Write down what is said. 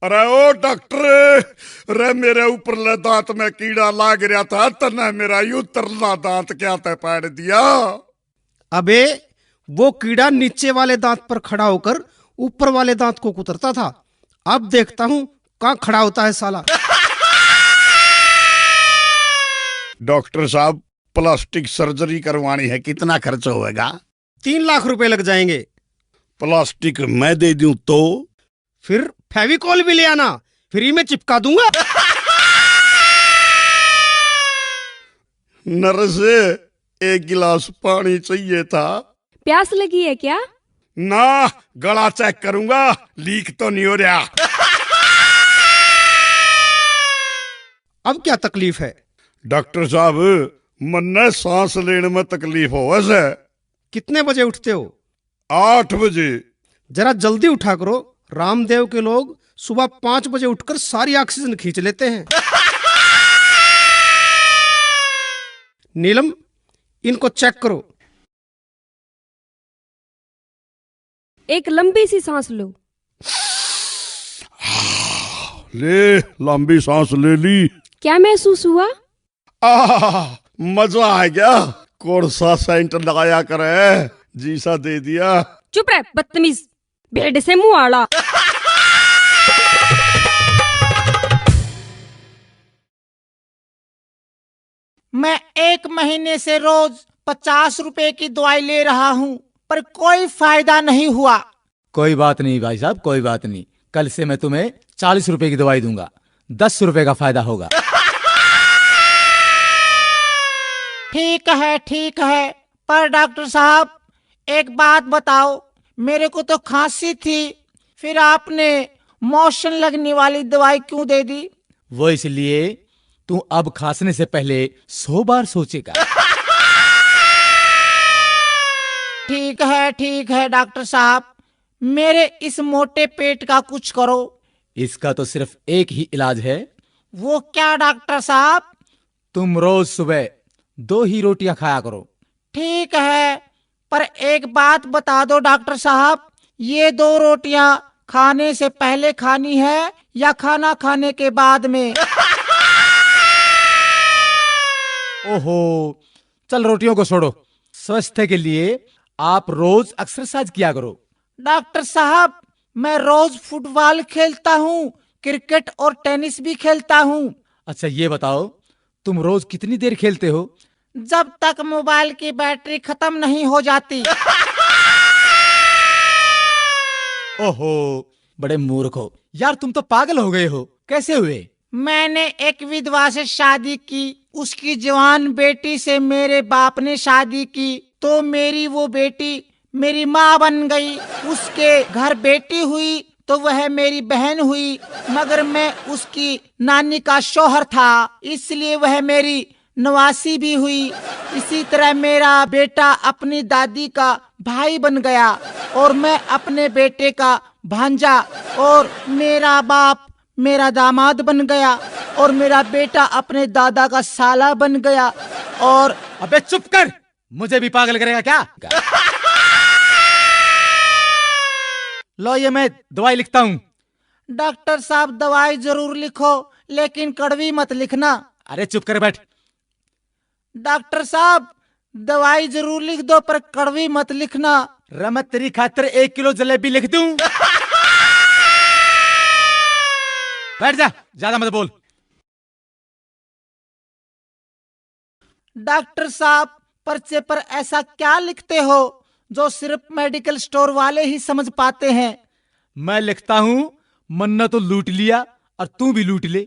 अरे ओ डॉक्टर, अरे मेरे ऊपरले दांत में कीड़ा लाग रहा था, तने मेरा उतरला दांत क्या तय पाड़ दिया। अबे वो कीड़ा नीचे वाले दांत पर खड़ा होकर ऊपर वाले दांत को कुतरता था। अब देखता हूँ कहाँ खड़ा होता है साला। डॉक्टर साहब, प्लास्टिक सर्जरी करवानी है, कितना खर्च होएगा? 3 लाख रुपए लग जाएंगे। प्लास्टिक मैं दे दूं तो? फिर फेविकॉल भी ले आना, फ्री में चिपका दूंगा। नर्स, 1 गिलास पानी चाहिए था। प्यास लगी है क्या? ना, गला चेक करूंगा, लीक तो नहीं हो रहा। अब क्या तकलीफ है? डॉक्टर साहब, मन्ने सांस लेने में तकलीफ हो वैसे। कितने बजे उठते हो? 8 बजे। जरा जल्दी उठा करो। रामदेव के लोग सुबह 5 बजे उठकर सारी ऑक्सीजन खींच लेते हैं। नीलम, इनको चेक करो। एक लंबी सी सांस लो। ले, लंबी सांस ले ली। क्या महसूस हुआ? मजा आ गया। कौन सा सेंट लगाया करे, जी सा दे दिया। चुप रह बदतमीज, बेड से मुंह आड़ा। मैं 1 महीने से रोज 50 रुपए की दवाई ले रहा हूँ, पर कोई फायदा नहीं हुआ। कोई बात नहीं भाई साहब, कोई बात नहीं। कल से मैं तुम्हें 40 रुपए की दवाई दूंगा, 10 रुपए का फायदा होगा। ठीक है, पर डॉक्टर साहब एक बात बताओ, मेरे को तो खांसी थी, फिर आपने मोशन लगने वाली दवाई क्यों दे दी? वो इसलिए तू अब खांसने से पहले 100 बार सोचेगा। ठीक है डॉक्टर साहब, मेरे इस मोटे पेट का कुछ करो। इसका तो सिर्फ एक ही इलाज है। वो क्या डॉक्टर साहब? तुम रोज सुबह 2 ही रोटियां खाया करो। ठीक है, पर एक बात बता दो डॉक्टर साहब, ये 2 रोटियां खाने से पहले खानी है या खाना खाने के बाद में? ओहो, चल रोटियों को छोड़ो। स्वास्थ्य के लिए आप रोज एक्सरसाइज किया करो। डॉक्टर साहब, मैं रोज फुटबॉल खेलता हूँ, क्रिकेट और टेनिस भी खेलता हूँ। अच्छा ये बताओ, तुम रोज कितनी देर खेलते हो? जब तक मोबाइल की बैटरी खत्म नहीं हो जाती। ओहो, बड़े मूर्ख हो यार, तुम तो पागल हो गए हो। कैसे हुए? मैंने एक विधवा से शादी की, उसकी जवान बेटी से मेरे बाप ने शादी की, तो मेरी वो बेटी मेरी माँ बन गई। उसके घर बेटी हुई तो वह मेरी बहन हुई, मगर मैं उसकी नानी का शौहर था, इसलिए वह मेरी नवासी भी हुई। इसी तरह मेरा बेटा अपनी दादी का भाई बन गया, और मैं अपने बेटे का भांजा, और मेरा बाप मेरा दामाद बन गया, और मेरा बेटा अपने दादा का साला बन गया। और अबे चुप कर, मुझे भी पागल करेगा क्या? लो ये मैं दवाई लिखता हूँ। डॉक्टर साहब दवाई जरूर लिखो, लेकिन कड़वी मत लिखना। अरे चुप कर बैठ। डॉक्टर साहब दवाई जरूर लिख दो, पर कड़वी मत लिखना। मैं तेरी खातिर 1 किलो जलेबी लिख दूं। बैठ जा, ज्यादा मत बोल। डॉक्टर साहब पर्चे पर ऐसा क्या लिखते हो जो सिर्फ मेडिकल स्टोर वाले ही समझ पाते हैं? मैं लिखता हूँ, मन्ना तो लूट लिया और तू भी लूट ले।